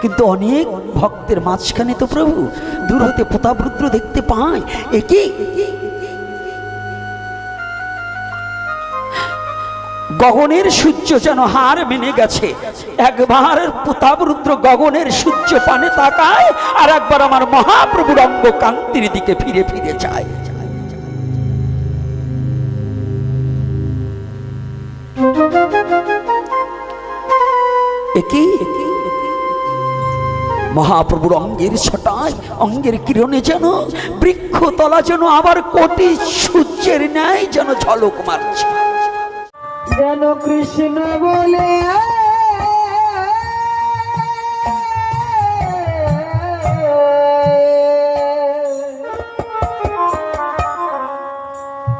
কিন্তু অনেক ভক্তের মাঝখানে তো প্রভু দূর হতে প্রতাপরুদ্র দেখতে পায়। একে গগনের সূর্য যেন হার মেনে গেছে। একবার প্রতাপরুদ্র গগনের সূর্য পানে তাকায়, আর একবার আমার মহাপ্রভুর অঙ্গ কান্তির দিকে ফিরে ফিরে যায়। একই মহাপ্রভুর অঙ্গের ছটায়, অঙ্গের কিরণে যেন বৃক্ষতলা যেন আবার কোটি সূর্যের ন্যায় যেন ঝলক মারছে। যেন কৃষ্ণ বলে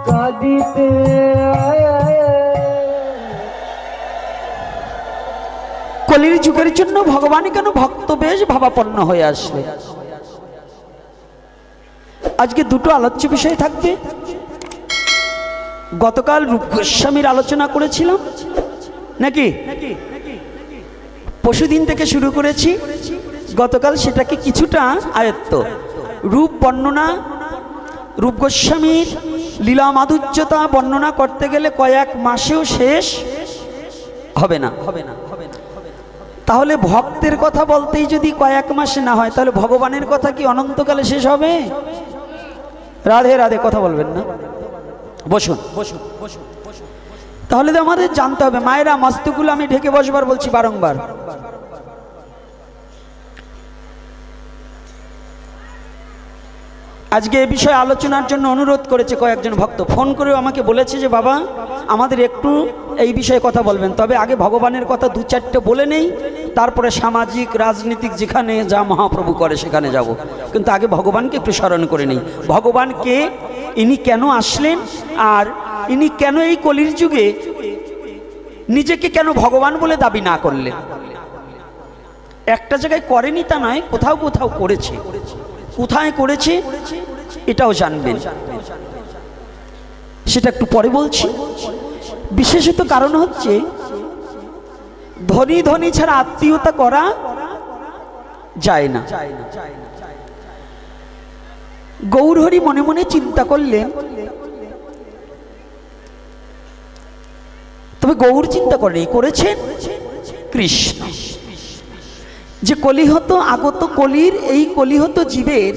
কাঁদিতে কলির যুগের জন্য ভগবান কেন ভক্ত বেশ ভাবাপন্ন হয়ে আসবে। আজকে দুটো আলোচ্য বিষয় থাকবে। গতকাল রূপ গোস্বামীর আলোচনা করেছিলাম নাকি, পরশুদিন থেকে শুরু করেছি। গতকাল সেটাকে কিছুটা আয়ত্ত। রূপ বর্ণনা, রূপ গোস্বামীর লীলা মাধুর্যতা বর্ণনা করতে গেলে কয়েক মাসেও শেষ হবে না। তাহলে ভক্তের কথা বলতেই যদি কয়েক মাসে না হয়, তাহলে ভগবানের কথা কি অনন্তকালে শেষ হবে? রাধে রাধে, কথা বলবেন না, বসুন বসুন বসুন। তাহলে তো আমাদের জানতে হবে, মায়েরা মস্তকগুলো আমি ঢেকে বসবার বলছি বারংবার। আজকে এই বিষয়ে আলোচনার জন্য অনুরোধ করেছে কয়েকজন ভক্ত, ফোন করেও আমাকে বলেছে যে বাবা আমাদের একটু এই বিষয়ে কথা বলবেন, তবে আগে ভগবানের কথা দু চারটে বলে নেই, তারপরে সামাজিক রাজনীতিক যেখানে যা মহাপ্রভু করে সেখানে যাব। কিন্তু আগে ভগবানকে একটু স্মরণ করে নেই। ভগবান কে, ইনি কেন আসলেন, আর ইনি কেন এই কলির যুগে নিজেকে কেন ভগবান বলে দাবি না করলেন। একটা জায়গায় করেনি তা নয়, কোথাও কোথাও করেছে। কোথায় করেছে এটাও জানবেন, সেটা একটু পরে বলছি। বিশেষত কারণ হচ্ছে ধনী ধনী ছাড়া আত্মীয়তা করা যায় না। গৌরহরি মনে মনে চিন্তা করলেন, তবে গৌর চিন্তা করেছেন কৃষ্ণ, যে কলিহত আগত কলির এই কলিহত জীবের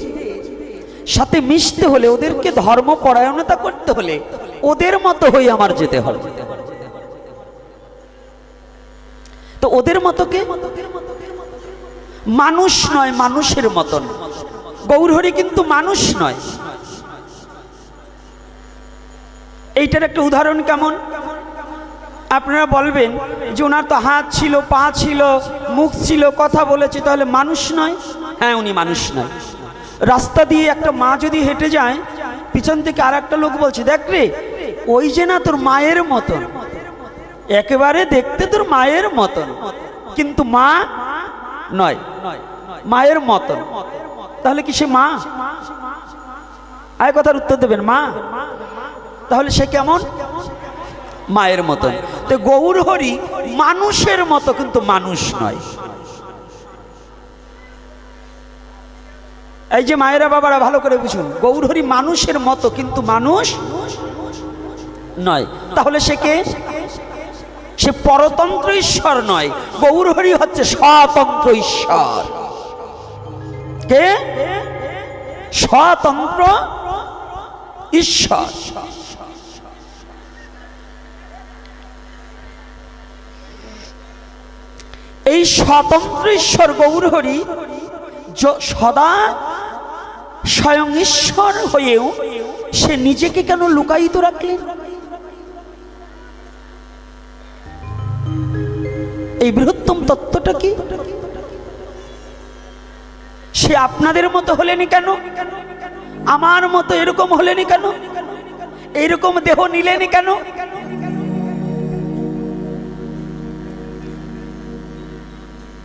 সাথে মিশতে হলে, ওদেরকে ধর্ম পরায়ণতা করতে হলে ওদের মতো হয়ে আমার যেতে হবে। তো ওদের মতো কে? মানুষ নয়, মানুষের মতন। গৌরহরি কিন্তু মানুষ নয়। এইটার একটা উদাহরণ কেমন? আপনারা বলবেন যে ওনার তো হাত ছিল, পা ছিল, মুখ ছিল, কথা বলেছে, তাহলে মানুষ নয়? হ্যাঁ, উনি মানুষ নয়। রাস্তা দিয়ে একটা মা যদি হেঁটে যায়, পিছন থেকে আর একটা লোক বলছে দেখ রে, ওই যে না তোর মায়ের মতন, একেবারে দেখতে তোর মায়ের মতন, কিন্তু মা নয়, মায়ের মতন, তাহলে কি সে মা? আয় কথার উত্তর দেবেন, মা? তাহলে সে কেমন? মায়ের মতন। তো গৌরহরি মানুষের মতো কিন্তু মানুষ নয়। এই যে মায়েরা বাবারা ভালো করে বুঝুন, গৌরহরি মানুষের মতো কিন্তু মানুষ নয়। তাহলে সে কে? সে পরতন্ত্র ঈশ্বর নয়, গৌরহরি হচ্ছে স্বতন্ত্র ঈশ্বর। কে? স্বতন্ত্র ঈশ্বর। এই স্বতন্ত্র ঈশ্বর গৌরহরি সদা স্বয়ং ঈশ্বর হয়েও সে নিজেকে কেন লুকায়িত রাখলেন? এই বৃহত্তম তত্ত্বটা কি? সে আপনাদের মতো হলেনি কেন? আমার মতো এরকম হলেনি কেন? এইরকম দেহ নিলেনি কেন?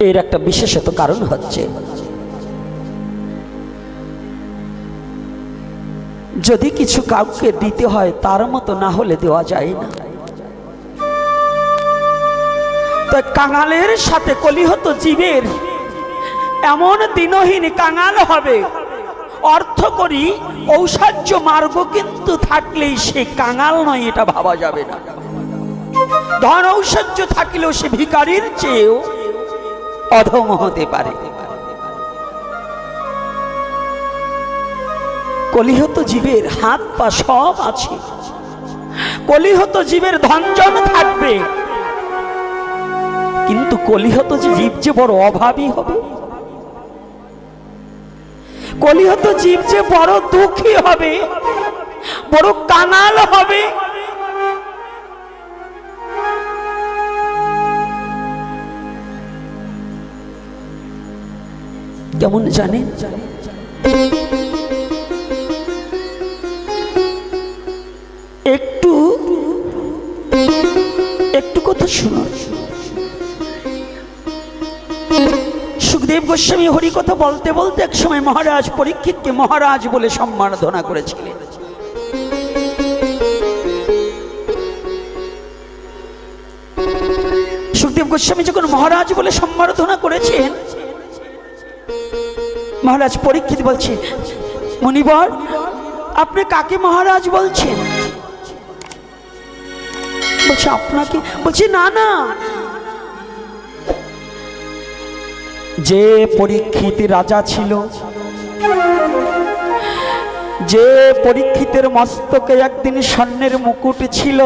এর একটা বিশেষত কারণ হচ্ছে, যদি কিছু কাউকে দিতে হয় তার মতো না হলে দেওয়া যায় না। তো কাঙালের সাথে কলিহত জীবের এমন দিনহীন কাঙাল হবে। অর্থ করি ঔষাজ্য মার্গ কিন্তু থাকলেই সে কাঙাল নয়, এটা ভাবা যাবে না। ধন ঐশ্বর্য থাকলেও সে ভিখারির চেয়েও অধম হতে পারে। কলিহত জীবের হাত পা সব আছে, কলিহত জীবের ধনজন থাকবে, কিন্তু কলিহত যে জীব যে বড় অভাবী হবে, কলিহত জীব যে বড় দুঃখী হবে, বড় কাঙাল হবে। কেমন জানেন? একটু একটু কথা শুনুন। সুখদেব গোস্বামী হরি কথা বলতে বলতে এক সময় মহারাজ পরীক্ষিতকে মহারাজ বলে সম্মাননা করেছিলেন। সুখদেব গোস্বামী যখন মহারাজ বলে সম্মাননা করেছেন, মহারাজ পরীক্ষিত বলছে, মুনিবর আপনি কাকে মহারাজ বলছেন? বলছে আপনাকে। বলছে না না, যে পরীক্ষিত রাজা ছিল, যে পরীক্ষিতের মস্তকে একদিন স্বর্ণের মুকুট ছিল,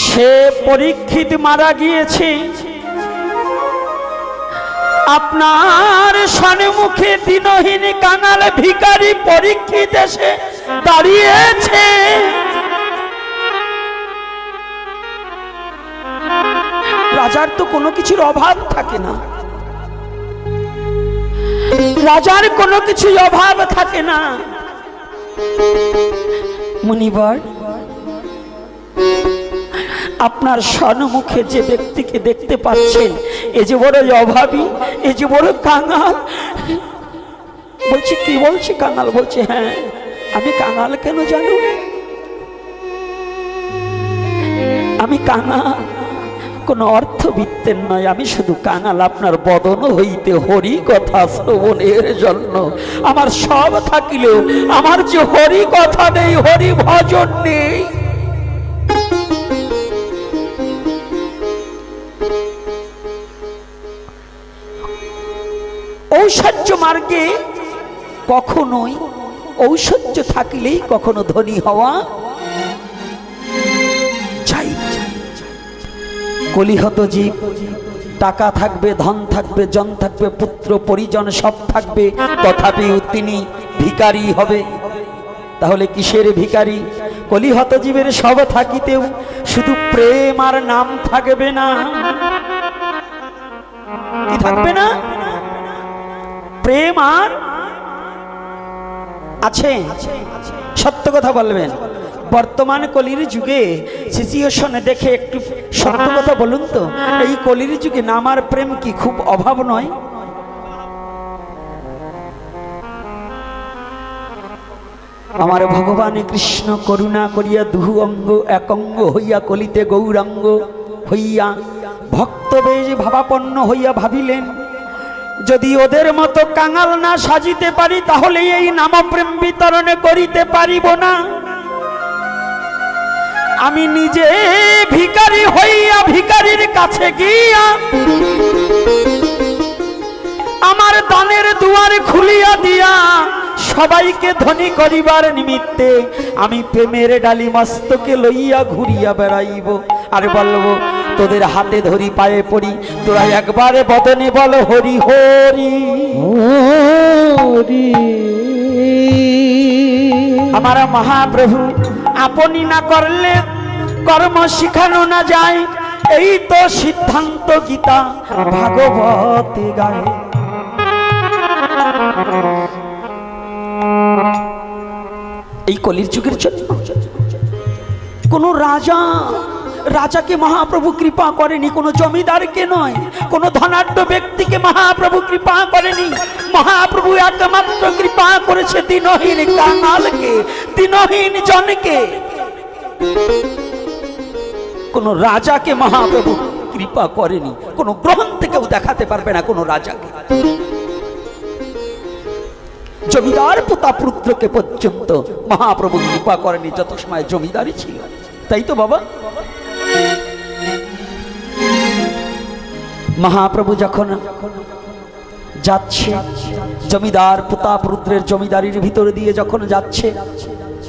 সে পরীক্ষিত মারা গিয়েছে। আপনার সম্মুখে দিনহীন কাঙাল ভিখারি পরীক্ষিত এসে দাঁড়িয়েছে। রাজার তো কোনো কিছুর অভাব থাকে না, রাজার কোনো কিছুর অভাব থাকে না। মুনিবর আপনার সম্মুখে যে ব্যক্তিকে দেখতে পাচ্ছেন, এ যে বড় অভাবী, এ যে বড় কাঙাল। বলছি কি বলছি কাঙাল? বলছে হ্যাঁ আমি কাঙাল। কেন জানো? আমি কাঙাল কোনো অর্থবিত্তের নয়, আমি শুধু কাঙাল আপনার বদন হইতে হরি কথা শ্রবণের জন্য। আমার সব থাকিলেও আমার যে হরি কথা নেই, হরি ভজন নেই। ঔষধ মার্গে কখনোই ঔষধ থাকিলেই কখনো ধনী হওয়া চাই না। কলিহত জীব টাকা থাকবে, ধন থাকবে, জন থাকবে, পুত্র পরিজন সব থাকবে, তথাপিও তিনি ভিখারি হবে। তাহলে কিসের ভিখারি? কলিহত জীবের সব থাকিতেও শুধু প্রেম আর নাম থাকবে না। কি থাকবে না? প্রেম আর আছে। সত্য কথা বলবেন। বর্তমান কলির যুগে সিচুয়েশনে দেখে একটু সত্য কথা বলুন তো, এই কলির যুগে নাম আর প্রেম কি খুব অভাব নয়? আমার ভগবান কৃষ্ণ করুণা করিয়া দুহু অঙ্গ এক অঙ্গ হইয়া কলিতে গৌরাঙ্গ হইয়া ভক্ত বেশ ভাবাপন্ন হইয়া ভাবিলেন, যদি ওদের মতো কাঙাল না সাজিতে পারি তাহলে এই নাম প্রেম বিতরণে করিতে পারিব না। আমি নিজে ভিখারি হইয়া ভিখারির কাছে গিয়া আমার দানের দুয়ার খুলিয়া দিয়া সবাইকে ধনী করিবার নিমিত্তে আমি প্রেমের ডালি মস্তকে লইয়া ঘুরিয়া বেড়াইব। আর বলবো, তোদের হাতে ধরি পায়ে পড়ি, তোরা একবারে বদনে বল হরি হরি হরি। আমার মহাপ্রভু আপনি না করলে কর্ম শিখানো না যায়, এই তো সিদ্ধান্ত গীতা ভাগবতে গায়। এই কলির যুগের জন্য কোন রাজাকে মহাপ্রভু কৃপা করেনি, কোন জমিদারকে নয়, কোন ধনাঢ্য ব্যক্তিকে মহাপ্রভু কৃপা করেনি। মহাপ্রভু একমাত্র কৃপা করেছে দিনহীন কাঙালকে, দিনহীন জনকে। কোন রাজাকে মহাপ্রভু কৃপা করেনি, কোনো গ্রহণ থেকেও দেখাতে পারবে না কোনো রাজাকে। জমিদার পিতা পুত্রকে পর্যন্ত মহাপ্রভু কৃপা করেনি যত সময় জমিদারি ছিল, তাই তো বাবা? মহাপ্রভু যখন যাচ্ছে জমিদার পিতা পুত্রের জমিদারির ভিতর দিয়ে যখন যাচ্ছে,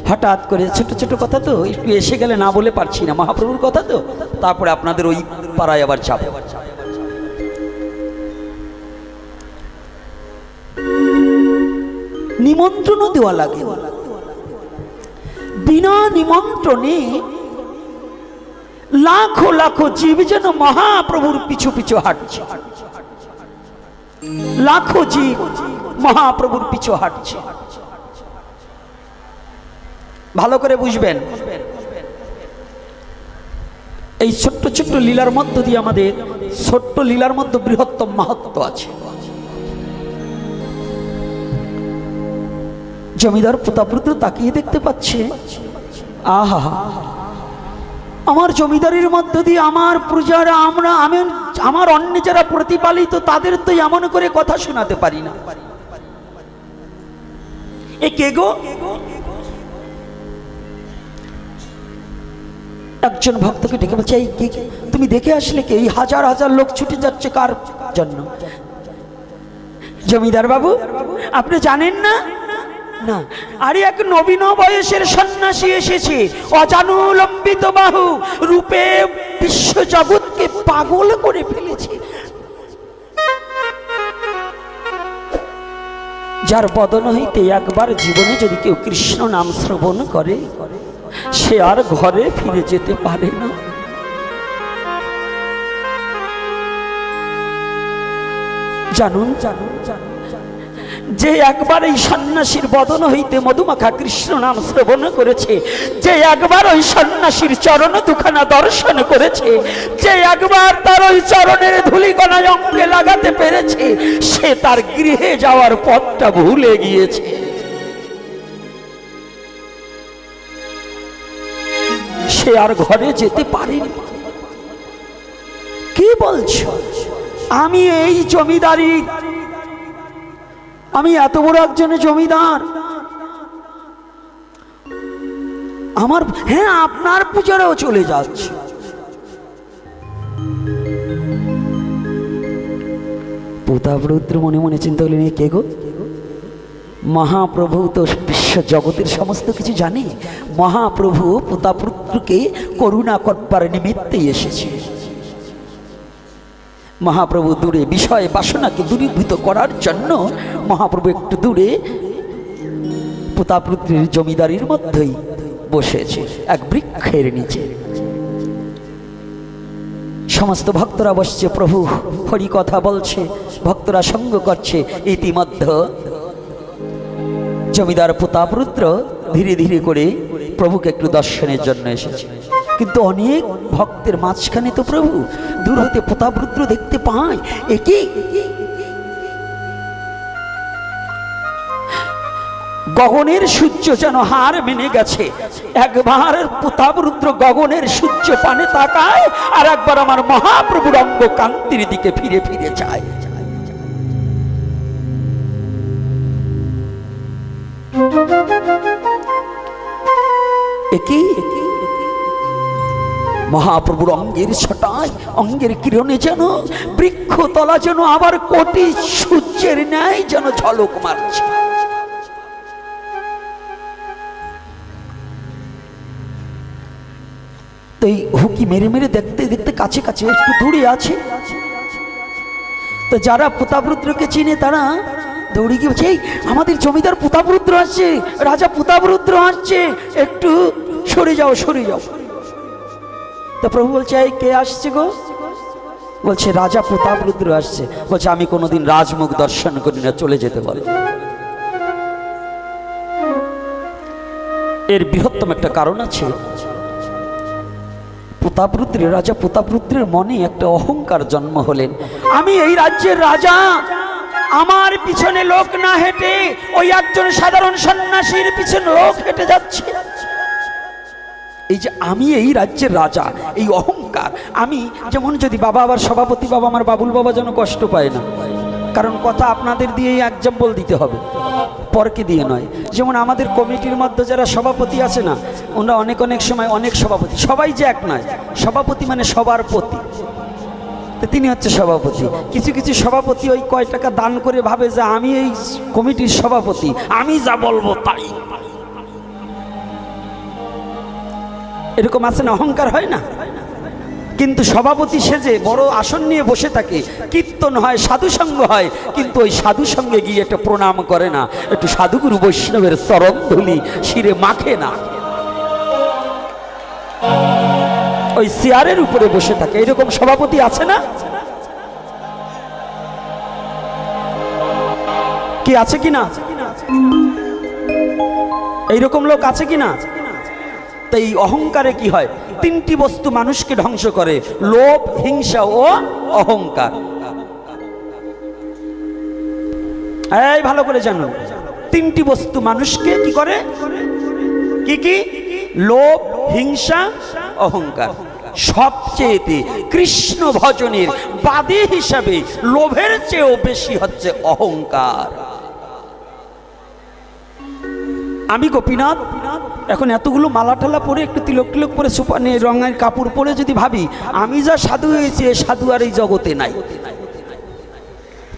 হঠাৎ করে ছোট ছোট কথা তো একটু এসে গেলে না বলে পারছি না, মহাপ্রভুর কথা তো, তারপরে আপনাদের ওই পাড়ায় আবার যাবে। নিমন্ত্রণও দেওয়া লাগে, বিনা নিমন্ত্রণে লাখো লাখো জীব যেন মহাপ্রভুর পিছু পিছু হাঁটছে, লাখো জীব মহাপ্রভুর পিছু হাঁটছে। ভালো করে বুঝবেন, এই ছোট্ট ছোট্ট লীলার মধ্য দিয়ে আমাদের ছোট্ট লীলার মধ্যে বৃহত্তম মাহাত্ম্য আছে। জমিদার পিতা পুত্র তাকিয়ে দেখতে পাচ্ছে, আহা, আমার জমিদারির মধ্য দিয়ে আমার প্রজারা, আমার অন্য যারা প্রতিপালিত তাদের তো এমন করে কথা শোনাতে পারি না। এ কে গো? একজন ভক্তকে ডেকে বলছে, এই কে? তুমি দেখে আসলে কে? এই হাজার হাজার লোক ছুটে যাচ্ছে কার জন্য? জমিদার বাবু, আপনি জানেন না? না। আরে এক নবীন বয়সের সন্ন্যাসী এসেছে, অজানুলম্বিত বাহু রূপে বিশ্ব জগৎকে পাগল করে ফেলেছে, যার বদন হইতে একবার জীবনে যদি কেউ কৃষ্ণ নাম শ্রবণ করে সে আর ঘরে ফিরে যেতে পারে না। জানুন জানুন জানুন, যে একবার এই সন্ন্যাসীর বদন হইতে মধুমাখা কৃষ্ণ নাম শ্রবণ করেছে, যে একবার ওই সন্ন্যাসীর চরণ দুখানা দর্শন করেছে, যে একবার তার ওই চরণের ধূলিকণায় অঙ্গে লাগাতে পেরেছে, সে তার গৃহে যাওয়ার পথটা ভুলে গিয়েছে। সে আর ঘরে যেতে পারেনি। কি বলছো? আমি এই জমিদারি, আমি এত বড় একজন জমিদার, আমার, হ্যাঁ, আপনার পুজোরেও চলে যাচ্ছে। প্রতাপরুদ্র মনে মনে চিন্তা করলেন, কে গো? মহাপ্রভু তো বিশ্ব জগতের সমস্ত কিছু জানে। মহাপ্রভু প্রতাপরুদ্রকে করুণা করবার নিমিত্তে এসেছে। মহাপ্রভু দূরে বিষয় বাসনাকে দূরীভূত করার জন্য মহাপ্রভু একটু দূরে প্রতাপরুদ্রের জমিদারির মধ্যেই বসেছে এক বৃক্ষের নিচে। সমস্ত ভক্তরা বসছে, প্রভু হরি কথা বলছে, ভক্তরা সঙ্গ করছে। ইতিমধ্যে জমিদার প্রতাপরুদ্র ধীরে ধীরে করে প্রভুকে একটু দর্শনের জন্য এসেছে, কিন্তু অনেক ভক্তের মাঝখানে তো প্রভু দূর হতে প্রতাপরুদ্র দেখতে পায়। একে গগনের সূর্য যেন হার মেনে গেছে। একবার প্রতাপরুদ্র গগনের সূর্য পানে তাকায়, আর একবার আমার মহাপ্রভুর অঙ্গ কান্তির দিকে ফিরে ফিরে যায়। একই মহাপ্রভুর অঙ্গের ছটায়, অঙ্গের কিরণে যেন বৃক্ষতলা যেন আবার কোটি সূর্যের ন্যায় যেন ঝলক মারছে। তো এই হুকি মেরে মেরে দেখতে দেখতে কাছে কাছে একটু দূরে আছে। তো যারা প্রতাপরুদ্রকে চিনে তারা দৌড়ে গিয়ে বলছে, এই আমাদের জমিদার প্রতাপরুদ্র আসছে, রাজা প্রতাপরুদ্র আসছে, একটু সরে যাও সরে যাও। তো প্রভু বলছে, এই কে আসছে গো? বলছে, রাজা প্রতাপরুদ্র আসছে। বলছে, আমি কোনোদিন রাজমুখ দর্শন করি না, চলে যেতে বলে। এর বৃহত্তম একটা কারণ আছে। প্রতাপরুদ্রের, রাজা প্রতাপরুদ্রের মনে একটা অহংকার জন্ম হলেন। আমি এই রাজ্যের রাজা, আমার পিছনে লোক না হেঁটে ওই একজন সাধারণ সন্ন্যাসীর পিছনে লোক হেঁটে যাচ্ছে। এই যে আমি এই রাজ্যের রাজা, এই অহংকার। আমি যেমন, যদি বাবা আবার সভাপতি বাবা, আমার বাবুল বাবা যেন কষ্ট পায় না, কারণ কথা আপনাদের দিয়েই এক্সাম্পল দিতে হবে, পরকে দিয়ে নয়। যেমন আমাদের কমিটির মধ্যে যারা সভাপতি আছে না, ওনারা অনেক অনেক সময় অনেক সভাপতি, সবাই যে এক নয়, সভাপতি মানে সবার প্রতি, তো তিনি হচ্ছে সভাপতি। কিছু কিছু সভাপতি ওই কয় টাকা দান করে ভাবে যে আমি এই কমিটির সভাপতি, আমি যা বলবো তাই। এরকম আছে না, অহংকার হয় না? কিন্তু সভাপতি সেজে বড় আসন নিয়ে বসে থাকে, কীর্তন হয়, সাধুসঙ্গ হয়, কিন্তু ওই সাধুসঙ্গে গিয়ে একটা প্রণাম করে না, একটু সাধুগুরু বৈষ্ণবের চরণ ধুলি শিরে মাখে না, ওই চেয়ারের উপরে বসে থাকে। এরকম সভাপতি আছে না? কি আছে কিনা? এইরকম লোক আছে কিনা? তো এই অহংকারে কি হয়? তিনটি বস্তু মানুষকে ধ্বংস করে, লোভ, হিংসা ও অহংকার। এই ভালো করে জানো, তিনটি বস্তু মানুষকে কি করে? কি কি? লোভ, হিংসা, অহংকার। সবচেয়ে কৃষ্ণ ভজনের বাদী হিসাবে লোভের চেয়েও বেশি হচ্ছে অহংকার। আমি গোপীনাথ এখন এতগুলো মালা টালা পরে, একটু তিলক টিলক পরে, সুপানে রঙের কাপড় পরে যদি ভাবি আমি যা সাধু হয়েছি, সাধু আর এই জগতে নাই,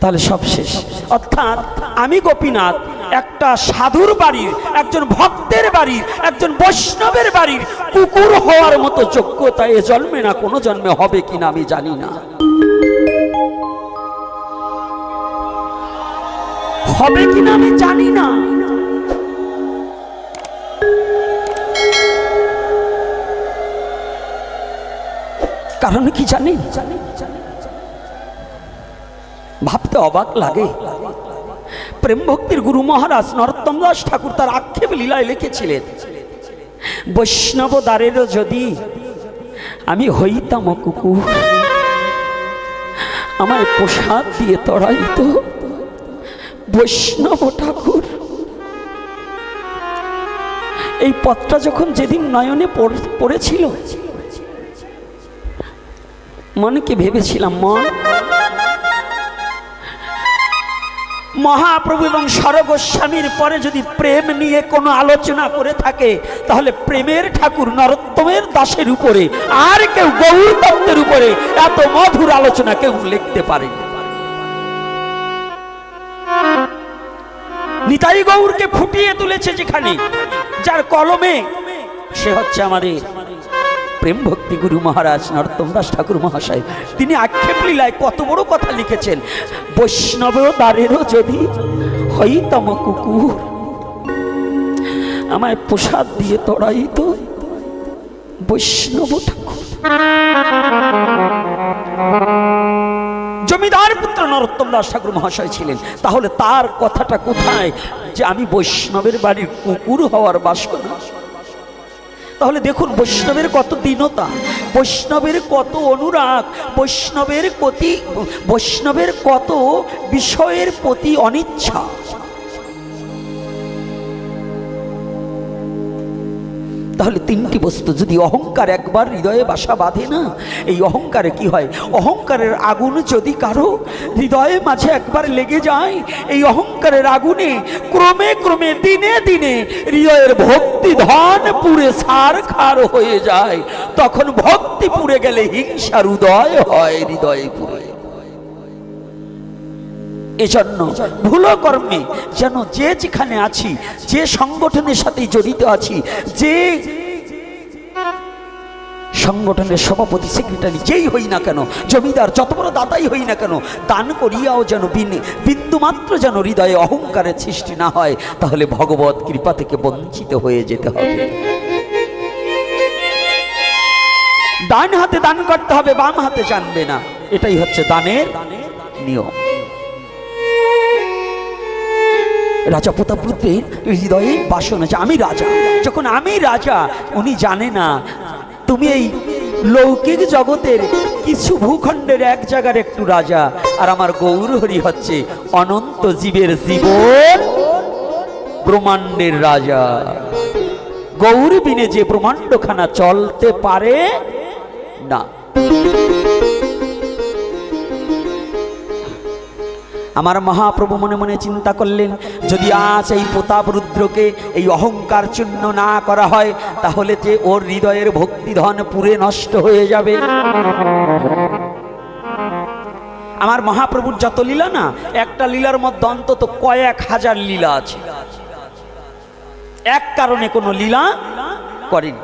তাহলে সব শেষ। অর্থাৎ আমি গোপীনাথ একটা সাধুর বাড়ির, একজন ভক্তের বাড়ির, একজন বৈষ্ণবের বাড়ির কুকুর হওয়ার মতো যোগ্যতা এ জন্মে না, কোনো জন্মে হবে কিনা আমি জানি না। হবে কিনা আমি জানি না। কারণ কি জানি? ভাবতে অবাক লাগে। প্রেম ভক্তির গুরু মহারাজ নরোত্তম দাস ঠাকুর তার আক্ষেপ লীলায় লিখেছিলেন, বৈষ্ণব দ্বারেরও যদি আমি হইতাম কুকুর, আমায় প্রসাদ দিয়ে তড়াইত বৈষ্ণব ঠাকুর। এই পথটা যখন যেদিন নয়নে পড়েছিল, মনকে ভেবেছিলাম, মন, মহাপ্রভু এবং সরগোস্বামীর পরে যদি প্রেম নিয়ে কোনো আলোচনা করে থাকে, তাহলে প্রেমের ঠাকুর নরোত্তমের দাসের উপরে আর কেউ, গৌর তত্ত্বের উপরে এত মধুর আলোচনা কেউ লিখতে পারে। নিতাই গৌরকে ফুটিয়ে তুলেছে যেখানে, যার কলমে, সে হচ্ছে আমাদের প্রেম ভক্তি গুরু মহারাজ নরোত্তম দাস ঠাকুর মহাশয়। তিনি আক্ষেপ লীলায় কত বড় কথা লিখেছেন, বৈষ্ণব দ্বারেরও যদি হইতাম কুকুর, আমায় প্রসাদ দিয়ে তড়াইত বৈষ্ণব ঠাকুর। জমিদার পুত্র নরোত্তম দাস ঠাকুর মহাশয় ছিলেন। তাহলে তার কথাটা কোথায় যে আমি বৈষ্ণবের বাড়ির কুকুর হওয়ার বাসনা? তাহলে দেখুন বৈষ্ণবের কত দীনতা, বৈষ্ণবের কত অনুরাগ, বৈষ্ণবের কত বিষয়ের প্রতি অনিচ্ছা। তাহলে তিনটি বস্তু যদি অহংকার একবার হৃদয়ে বাসা বাঁধে না, এই অহংকারে কি হয়? অহংকারের আগুন যদি কারো হৃদয়ে মাঝে একবার লেগে যায়, এই অহংকারের আগুনে ক্রমে ক্রমে দিনে দিনে হৃদয়ের ভক্তি ধন পুড়ে ছারখার হয়ে যায়। তখন ভক্তি পুড়ে গেলে হিংসার উদয় হয় হৃদয়ে পুড়ে। এজন্য ভুল কর্মে যেন যে যেখানে আছি, যে সংগঠনের সাথে জড়িত আছি, যে সংগঠনের সভাপতি, সেক্রেটারি যেই হই না কেন, জমিদার যত বড় দাতাই হই না কেন, দান করিয়াও যেন বিন্দু মাত্র যেন হৃদয়ে অহংকারের সৃষ্টি না হয়, তাহলে ভগবত কৃপা থেকে বঞ্চিত হয়ে যেতে হবে। ডান হাতে দান করতে হবে, বাম হাতে জানবে না, এটাই হচ্ছে দানের নিয়ম। রাজা প্রতাপরুদ্রের হৃদয়ে বাসনা যে আমি রাজা। যখন আমি রাজা, উনি জানে না তুমি এই লৌকিক জগতের কিছু ভূখণ্ডের এক জায়গার একটু রাজা, আর আমার গৌরহরি হচ্ছে অনন্ত জীবের জীবন ব্রহ্মাণ্ডের রাজা। গৌর বিনে যে ব্রহ্মাণ্ডখানা চলতে পারে না। আমার মহাপ্রভু মনে মনে চিন্তা করলেন, যদি আজ এই প্রতাপ রুদ্রকে এই অহংকার চূর্ণ না করা হয়, তাহলে যে ওর হৃদয়ের ভক্তিধন পুরে নষ্ট হয়ে যাবে। আমার মহাপ্রভুর যত লীলা না, একটা লীলার মধ্যে অন্তত কয়েক হাজার লীলা আছে। এক কারণে কোনো লীলা করেন,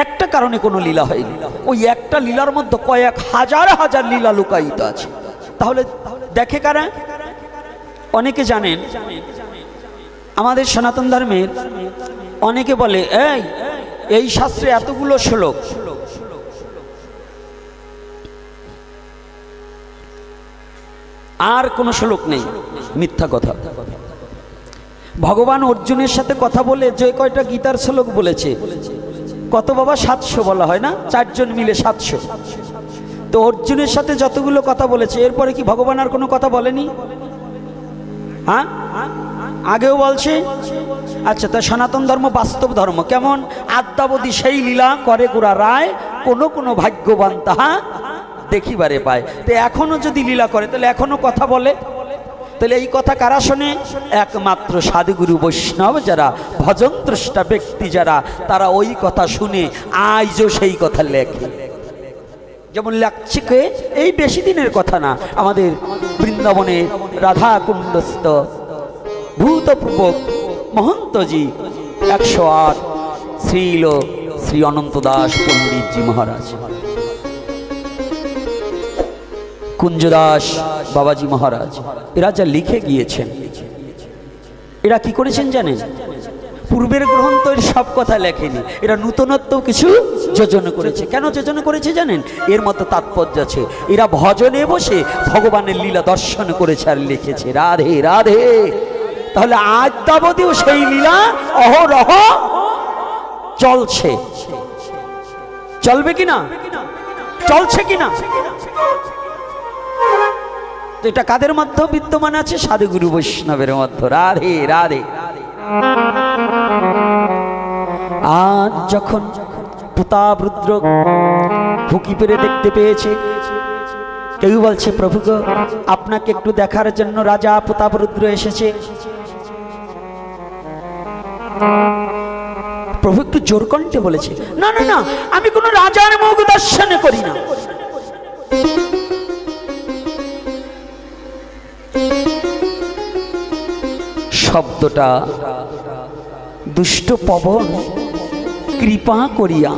একটা কারণে কোনো লীলা হয়নি, ওই একটা লীলার মধ্যে কয়েক হাজার হাজার লীলা লুকায়িত আছে। তাহলে দেখে কারা? অনেকে জানেন আমাদের সনাতন ধর্মের অনেকে বলে এই শাস্ত্রে এতগুলো শ্লোক, আর কোনো শ্লোক নেই। মিথ্যা কথা। ভগবান অর্জুনের সাথে কথা বলে যে কয়টা গীতার শ্লোক বলেছে, কত বাবা? 700 বলা হয় না, 4 জন মিলে 700। তো অর্জুনের সাথে যতগুলো কথা বলেছে, এরপরে কি ভগবান আর কোনো কথা বলেনি? হ্যাঁ, আগেও বলছে। আচ্ছা, তা সনাতন ধর্ম বাস্তব ধর্ম কেমন? আদ্যাবধি সেই লীলা করে গোরা রায়, কোনো ভাগ্যবান তাহা দেখিবারে পায়। তো এখনো যদি লীলা করে, তাহলে এখনো কথা বলে। তাহলে এই কথা কারা শোনে? একমাত্র সাধুগুরু বৈষ্ণব যারা, ভজন দ্রষ্টা ব্যক্তি যারা, তারা ওই কথা শুনে আজও সেই কথা লেখে। যেমন লেখছে কে? এই বেশি দিনের কথা না, আমাদের বৃন্দাবনে রাধা কুণ্ডস্থ ভূতপূর্বক মহন্তজি 108 শ্রী অনন্ত দাস পণ্ডিতজি মহারাজ, কুঞ্জদাস বাবাজি মহারাজ, এরা যা লিখে গিয়েছেন, এরা কি করেছেন জানেন? পূর্বের গ্রন্থের সব কথা লেখেনি, এরা নূতনত্ব কিছু যোজন করেছে। কেন যোজন করেছে জানেন? এর মতো তাৎপর্য আছে। এরা ভজনে বসে ভগবানের লীলা দর্শন করেছে আর লিখেছে রাধে রাধে। তাহলে আজ যাবতীয় সেই লীলা অহরহ চলছে। চলবে কিনা? চলছে কিনা? এটা কাদের মধ্যে বিদ্যমান আছে? সাধুগুরু বৈষ্ণবের মধ্যে। রাধে রাধে। আজ যখন প্রতাপ রুদ্র হুকি পেরে দেখতে পেয়েছে, কেউ বলছে প্রভু গো, আপনাকে একটু দেখার জন্য রাজা প্রতাপ রুদ্র এসেছে। প্রভু একটু জোর কণ্ঠে বলেছে, না না না, আমি কোনো রাজার মুখ দর্শন করি না। শব্দটা দুষ্ট পবন কৃপা করিয়া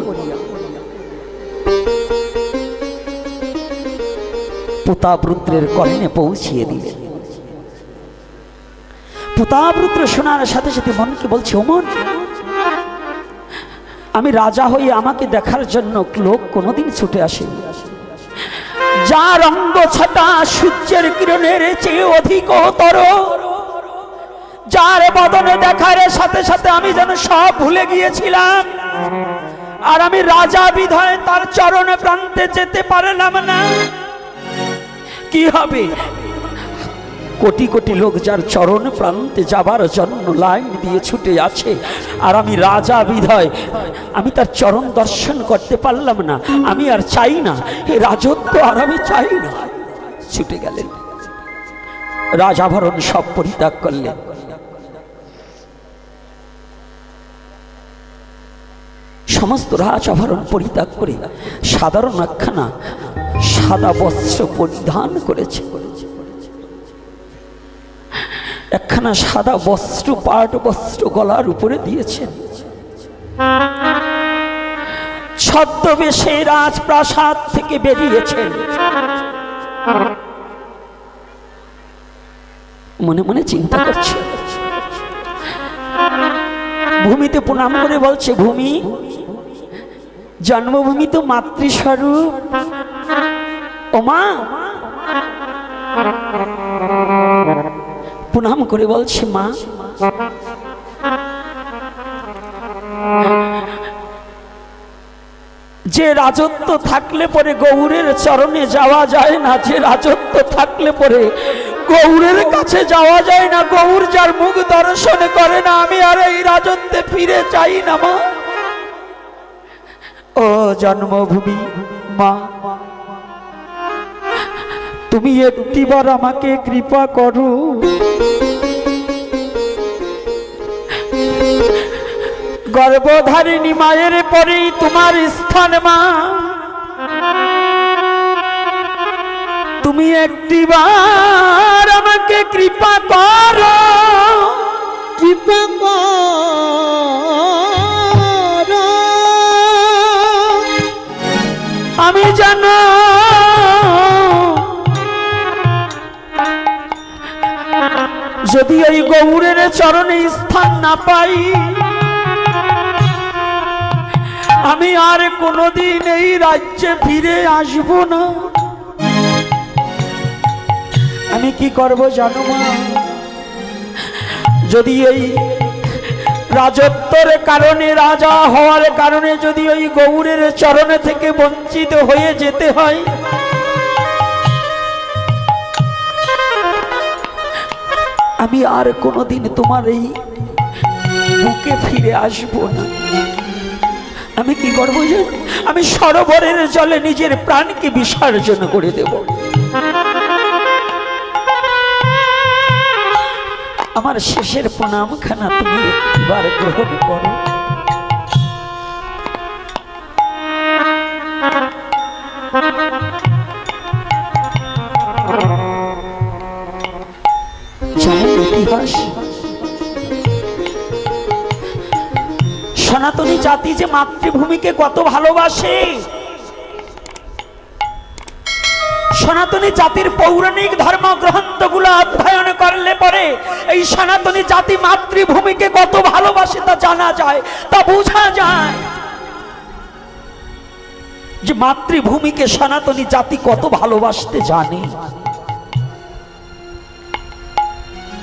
প্রতাপ রুদ্রের কর্ণে পৌঁছিয়ে দিলেন। প্রতাপ রুদ্র শোনার সাথে সাথে মনকে বলছে, ও মন, আমি রাজা হয়ে আমাকে দেখার জন্য লোক কোনোদিন ছুটে আসেনি। যার অঙ্গ ছাটা সূর্যের কিরণের চেয়ে অধিকতর, যার বদনে দেখার সাথে সাথে আমি যেন সব ভুলে গিয়েছিলাম, আর আমি রাজা বিধায় তার চরণে প্রান্তে যেতে পারলাম না। কি হবে? কোটি কোটি লোক যার চরণ প্রান্তে যাবার জন্য লাইন দিয়ে ছুটে আছে, আর আমি রাজা বিধায় আমি তার চরণ দর্শন করতে পারলাম না। আমি আর চাই না এই রাজত্ব, আর আমি চাই না। ছুটে গেলেন, রাজাভরণ সব পরিত্যাগ করলেন। সমস্ত রাজাভরণ পরিত্যাগ করে সাধারণ একখানা সাদা বস্ত্র পরিধান করেছে। একখানা সাদা বস্ত্র, পাট বস্ত্র গলার উপরে দিয়েছেন। ছদ্মবেশে রাজপ্রাসাদ থেকে বেরিয়েছেন। মনে মনে চিন্তা করছে, ভূমিতে প্রণাম করে বলছে, ভূমি, জন্মভূমি তো মাতৃস্বরূপ। ও মা, প্রণাম করে বলছে, মা, যে রাজত্ব থাকলে পরে গৌরের চরণে যাওয়া যায় না, যে রাজত্ব থাকলে পরে গৌরের কাছে যাওয়া যায় না, গৌর যার মুখ দর্শন করে না, আমি আর এই রাজত্বে ফিরে চাই না মা। ও জন্মভূমি মা, তুমি একটিবার আমাকে কৃপা করো। গর্ভধারিণী মায়ের পরেই তোমার স্থান মা, তুমি একটিবার আমাকে কৃপা করো, কৃপা করো। আমি জানো যদি ওই গৌরের চরণে স্থান না পাই, আমি আর কোনোদিন এই রাজ্যে ফিরে আসব না। আমি কি করব জানো মা? যদি এই রাজত্বের কারণে, রাজা হওয়ার কারণে যদি ওই গৌরের চরণে থেকে বঞ্চিত হয়ে যেতে হয়, আমি আর কোনোদিন তোমার এই বুকে ফিরে আসব না। আমি কি করবো জানো? আমি সরোবরের জলে নিজের প্রাণকে বিসর্জন করে দেব। আমার শেষের প্রণামখানা তুমি একবার গ্রহণ করো। জানেন ইতিহাস, সনাতনী জাতি যে মাতৃভূমিকে কত ভালোবাসে। সনাতনী জাতির পৌরাণিক ধর্মগ্রন্থগুলো অধ্যয়ন করলে পরে এই সনাতনী জাতি মাতৃভূমিকে কত ভালোবাসে তা জানা যায়, তা বোঝা যায় যে মাতৃভূমিকে সনাতনী জাতি কত ভালোবাসতে জানে।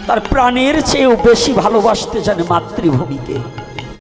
তার প্রাণের চেয়েও বেশি ভালোবাসতে জানে মাতৃভূমিকে।